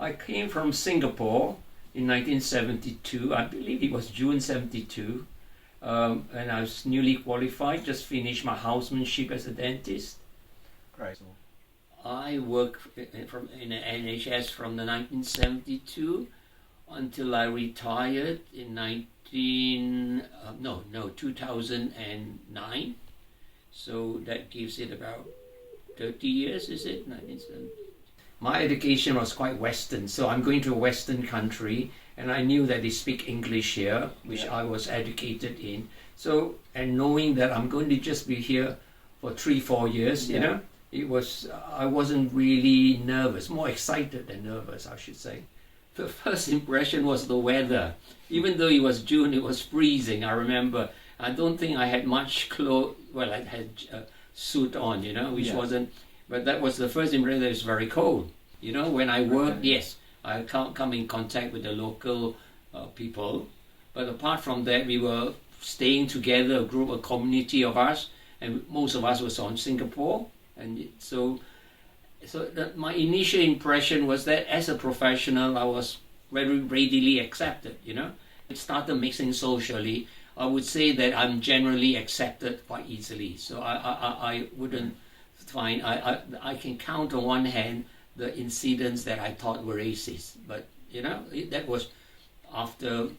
I came from Singapore in 1972. I believe it was June 72. And I was newly qualified, just finished my housemanship as a dentist. Right. I worked in the NHS from the 1972 until I retired in 2009. So that gives it about 30 years, is it? 1970. My education was quite Western, so I'm going to a Western country, and I knew that they speak English here, which I was educated in. So, and knowing that I'm going to just be here for 3-4 years, you know, I wasn't really nervous, more excited than nervous, I should say. The first impression was the weather. Even though it was June, it was freezing, I remember. I don't think I had much clothes, well, I had a suit on, you know, which wasn't, but that was the first impression that it was very cold. You know, when I worked, yes, I can't come in contact with the local people, but apart from that, we were staying together, a community of us, and most of us was on Singapore, and so my initial impression was that as a professional, I was very readily accepted, you know. I started mixing socially. I would say that I'm generally accepted quite easily, so I wouldn't find, I can count on one hand the incidents that I thought were racist, but you know, that was after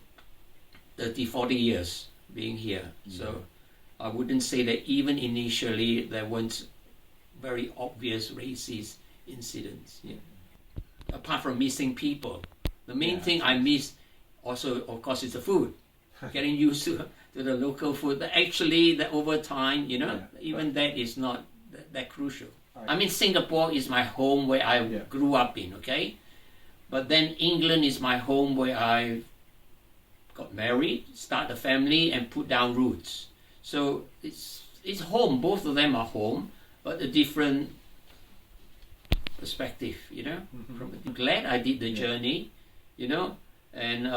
30-40 years being here. So I wouldn't say that even initially there weren't very obvious racist incidents. Apart from missing people, the main thing I miss also, of course, is the food. Getting used to the local food. But actually, that over time, you know, even that is not that crucial. I mean, Singapore is my home where I grew up in, okay? But then England is my home where I got married, start a family, and put down roots. So it's home. Both of them are home, but a different perspective, you know? I'm glad I did the journey, you know? And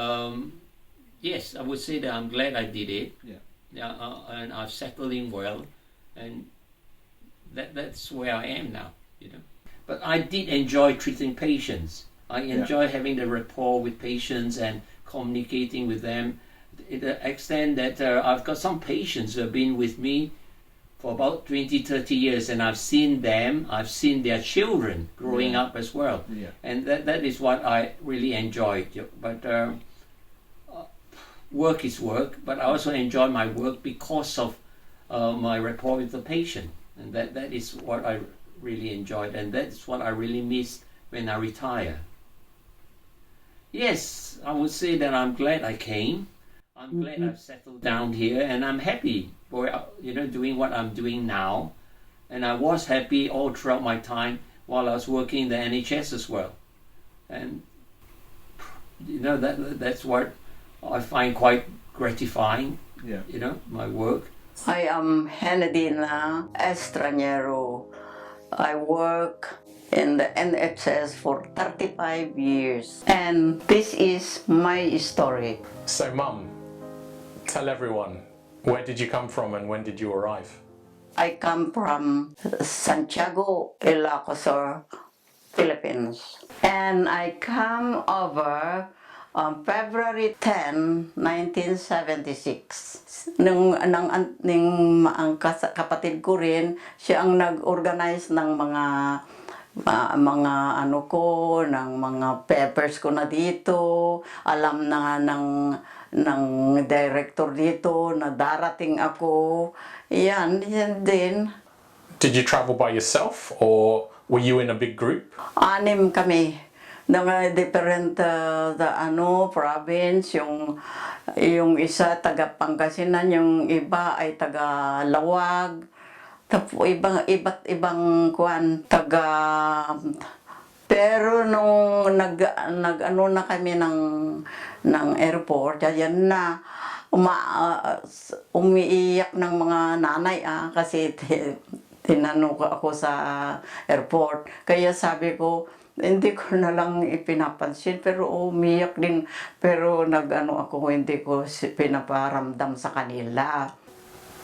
yes, I would say that I'm glad I did it. And I've settled in well. And that's where I am now, you know. But I did enjoy treating patients. I enjoy having the rapport with patients and communicating with them to the extent that I've got some patients who have been with me for about 20-30 years, and I've seen their children growing up as well. And that is what I really enjoyed. But work is work, but I also enjoy my work because of my rapport with the patient. And that is what I really enjoyed, and that's what I really miss when I retire. Yes, I would say that I'm glad I came. I'm glad I've settled down here, and I'm happy for, you know, doing what I'm doing now. And I was happy all throughout my time while I was working in the NHS as well. And you know, that's what I find quite gratifying. You know, my work. I am Henedina Estranero. I work in the NHS for 35 years, and this is my story. So, Mum, tell everyone, where did you come from and when did you arrive? I come from Santiago, Ilocos, Philippines, and I come over on February 10, 1976. Ang kapatid ko rin, siya ang nag-organize ng mga ano ko, ng mga papers ko na dito. Alam na ng director dito na darating ako. Yan din. Did you travel by yourself or were you in a big group? 6 kami. Ng different province, yung isa taga Pangasinan, yung iba ay taga Lawag, iba't ibang kuan taga. Pero nung nag-ano na kami ng airport, yan na umiiyak ng mga nanay kasi tinanong ako sa airport. Kaya sabi ko, hindi ko na lang ipinapansin, pero umiyak din. Pero ako, hindi ko pinaparamdam sa kanila.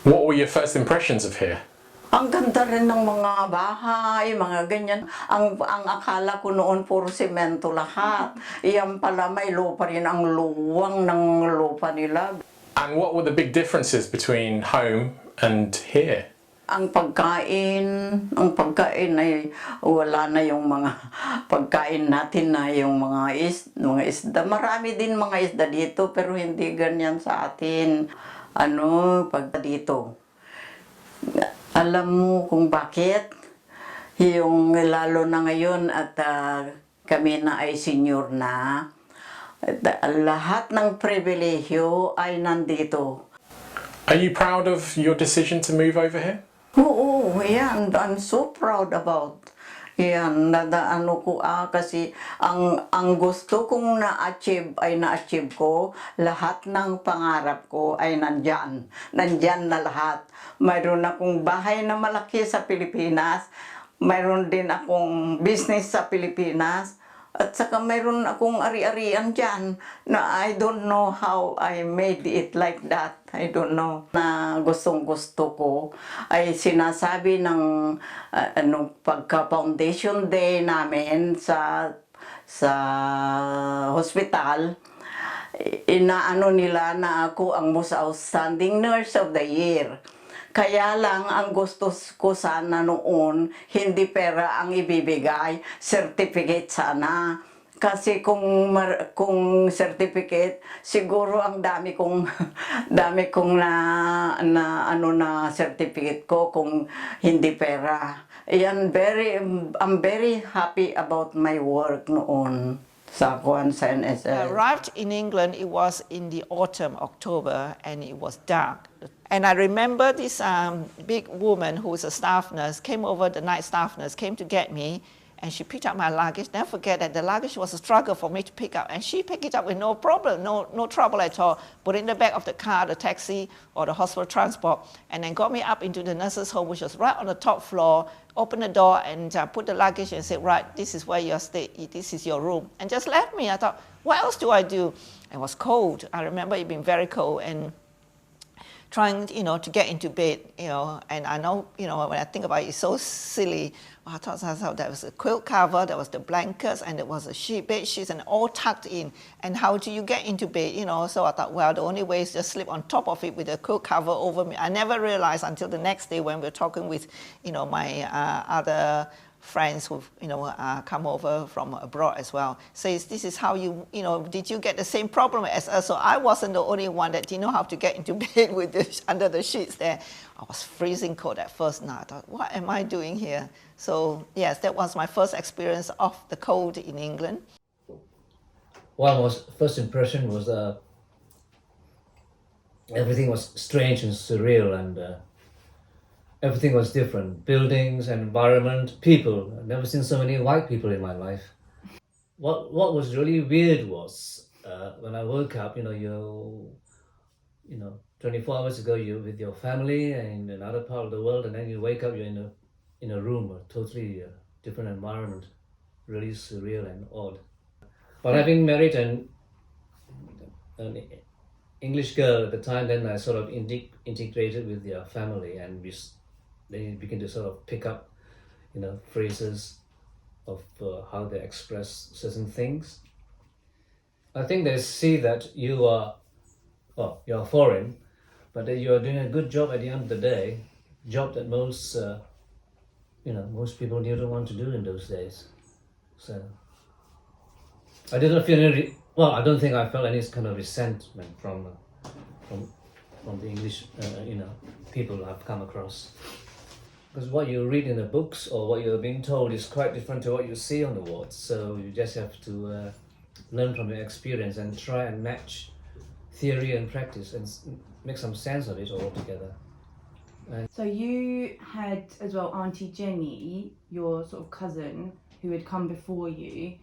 What were your first impressions of here? Ang ganda rin ng mga bahay, mga ganyan. Ang akala ko noon puro semento lahat. Iyan pala may lupa rin, ang luwang ng lupa nila. And what were the big differences between home and here? Ang pagkain ay wala na yung mga pagkain natin na yung mga isda. Marami din mga isda dito pero hindi ganyan sa atin. Pag dito. Alam mo kung bakit? Yung lalo na ngayon at kami na ay senior na, lahat ng pribilehyo ay nandito. Are you proud of your decision to move over here? Oo, yan. I'm so proud about yan. Ko kasi ang gusto kong na-achieve ay na-achieve ko. Lahat ng pangarap ko ay nandyan. Nandyan na lahat. Mayroon akong bahay na malaki sa Pilipinas. Mayroon din akong business sa Pilipinas. At saka mayroon akong ari-arian dyan na I don't know how I made it like that. I don't know. Na gustong-gusto ko ay sinasabi ng pagka-foundation day namin sa hospital, inaano nila na ako ang most outstanding nurse of the year. Kaya lang, ang gusto ko sana noon, hindi pera ang ibibigay, certificate sana. Kasi kung certificate, siguro ang dami kong na certificate ko kung hindi pera. I'm very happy about my work noon sa NSL. Arrived in England, it was in the autumn, October, and it was dark. And I remember this big woman who was a staff nurse came over, the night staff nurse came to get me, and she picked up my luggage. Never forget that the luggage was a struggle for me to pick up, and she picked it up with no problem, no trouble at all. Put it in the back of the car, the taxi, or the hospital transport, and then got me up into the nurse's home, which was right on the top floor, opened the door and put the luggage and said, right, this is where you're staying, this is your room, and just left me. I thought, what else do I do? It was cold. I remember it being very cold, and trying, to get into bed, and I know, when I think about it, it's so silly. I thought there was a quilt cover, there was the blankets, and there was a bed sheets, and all tucked in. And how do you get into bed, So I thought, well, the only way is just sleep on top of it with a quilt cover over me. I never realized until the next day when we were talking with, my other friends who've come over from abroad as well, says this is how did you get the same problem as us? So I wasn't the only one that didn't know how to get into bed with under the sheets there. I was freezing cold at first. Now I thought, what am I doing here? So yes, that was my first experience of the cold in England. Well, first impression was everything was strange and surreal, and everything was different. Buildings and environment, people. I've never seen so many white people in my life. What was really weird was when I woke up, you're 24 hours ago you're with your family in another part of the world, and then you wake up, you're in a room, a totally different environment, really surreal and odd. But having married an English girl at the time, then I sort of integrated with their family, and they begin to sort of pick up, phrases of how they express certain things. I think they see that you're foreign, but that you are doing a good job at the end of the day, job that most people didn't want to do in those days. So I didn't feel I don't think I felt any kind of resentment from the English, people I've come across. Because what you read in the books or what you're being told is quite different to what you see on the wards. So you just have to learn from your experience and try and match theory and practice and make some sense of it all together. So you had as well Auntie Jenny, your sort of cousin, who had come before you,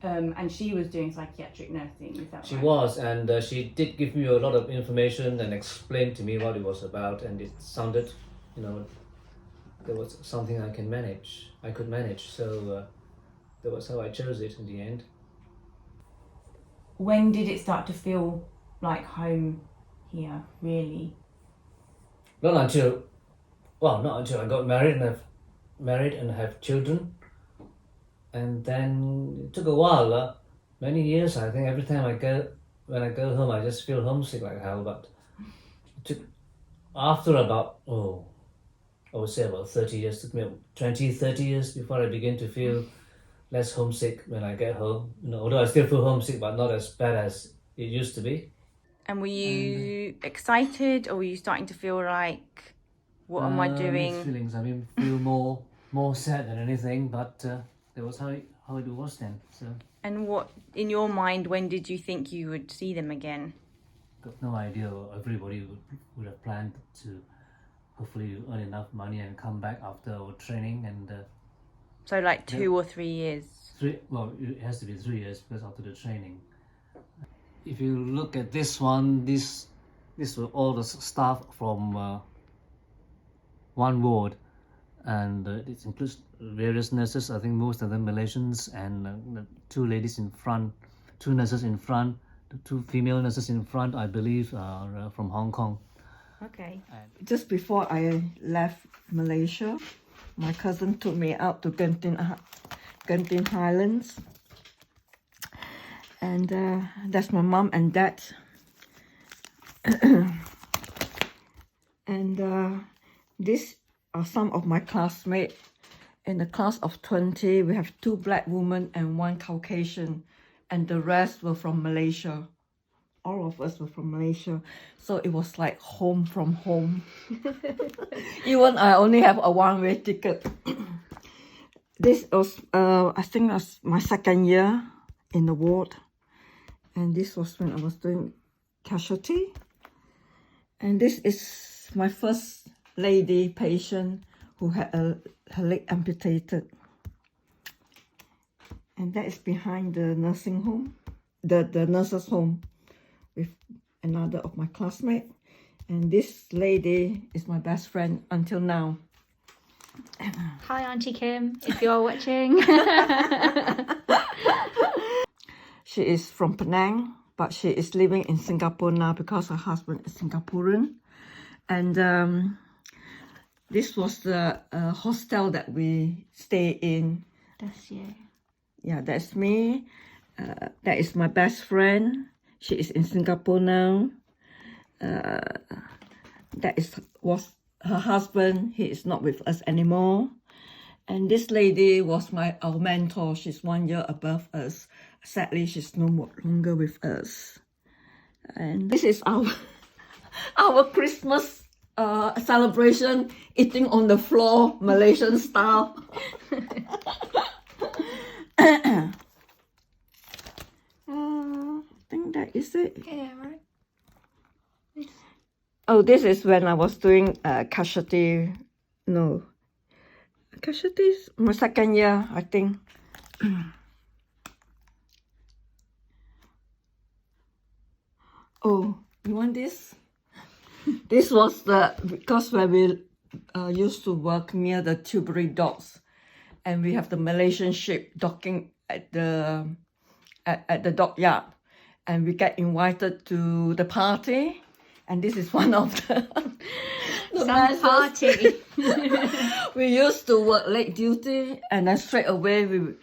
and she was doing psychiatric nursing, is that She right? was, and she did give me a lot of information and explained to me what it was about, and it sounded, there was something I could manage, so that was how I chose it in the end. When did it start to feel like home here, really? Not until well, not until I got married and have children. And then it took a while, many years. I think every time when I go home, I just feel homesick like hell. But it took, after about, I would say about 30 years, it took me 20, 30 years before I begin to feel less homesick when I get home. Although I still feel homesick, but not as bad as it used to be. And were you excited, or were you starting to feel like, what am I doing? Mixed feelings. I mean, feel more sad than anything, but that was how it was then. So And what, in your mind, when did you think you would see them again? got no idea. Everybody would have planned to hopefully earn enough money and come back after our training and. So like 2 or 3 years? Well, it has to be 3 years because after the training. If you look at this one, this were all the staff from one ward, and it includes various nurses. I think most of them Malaysians, and the two ladies in front, two nurses in front, the two female nurses in front, I believe, are from Hong Kong. Okay. Just before I left Malaysia, my cousin took me out to Genting Highlands. And that's my mom and dad. And these are some of my classmates. In the class of 20, we have 2 black women and 1 Caucasian. And the rest were from Malaysia. All of us were from Malaysia. So it was like home from home. Even I only have a one-way ticket. This was, I think that's my 2nd year in the ward. And this was when I was doing casualty. And this is my first lady patient who had her leg amputated. And that is behind the nursing home, the nurse's home, with another of my classmates. And this lady is my best friend until now. Hi, Auntie Kim, if you're watching. She is from Penang, but she is living in Singapore now because her husband is Singaporean. And this was the hostel that we stay in. That's you. Yeah, that's me. That is my best friend. She is in Singapore now. Was her husband. He is not with us anymore. And this lady was our mentor. She's 1 year above us. Sadly, she's no longer with us. And this is our Christmas celebration, eating on the floor, Malaysian style. I think that is it. Yeah, right. Oh, this is when I was doing casualty. No. Casualties, my 2nd year, I think. Oh, you want this? This was because when we used to work near the Tilbury docks, and we have the Malaysian ship docking at the dockyard, and we get invited to the party, and this is one of the party. We used to work late duty, and then straight away we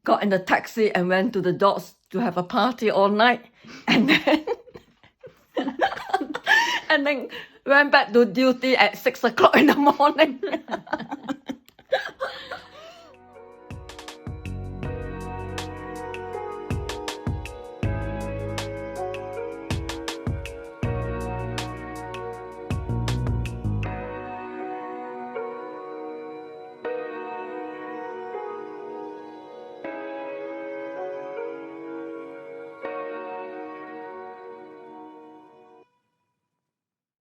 got in the taxi and went to the docks to have a party all night, and then and then went back to duty at 6 o'clock in the morning.